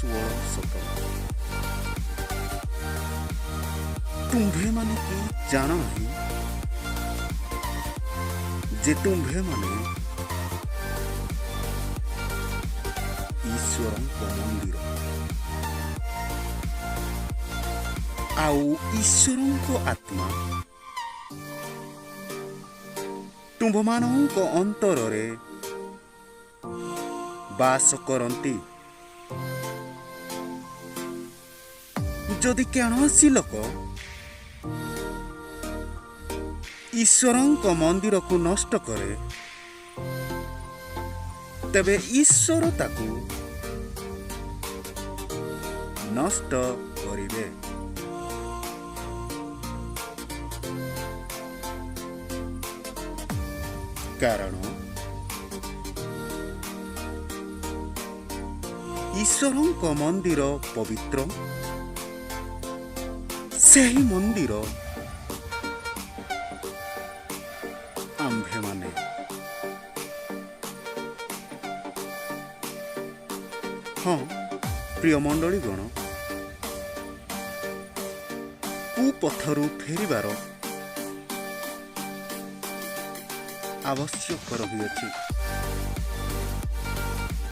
ଷୋଳ ସତର। ତୁମ୍ଭେମାନେ କି ଜାଣ ନାହିଁ ଯେ ତୁମ୍ଭେମାନେ ଈଶ୍ୱରଙ୍କ ମନ୍ଦିର, ଆଉ ଈଶ୍ୱରଙ୍କ ଆତ୍ମା ତୁମ୍ଭମାନଙ୍କ ଅନ୍ତରରେ ବାସ କରନ୍ତି। ଯଦି କୌଣସି ଲୋକ ଈଶ୍ୱରଙ୍କ ମନ୍ଦିରକୁ ନଷ୍ଟ କରେ, ତେବେ ଈଶ୍ୱର ତାକୁ ନଷ୍ଟ କରିବେ। କାରଣ ଈଶ୍ୱରଙ୍କ ମନ୍ଦିର ପବିତ୍ର, ସେହି ମନ୍ଦିର ଆମ୍ଭେମାନେ। ହଁ ପ୍ରିୟ ମଣ୍ଡଳୀଗଣ, କୁପଥରୁ ଫେରିବାର ଆବଶ୍ୟକ ରହିଅଛି।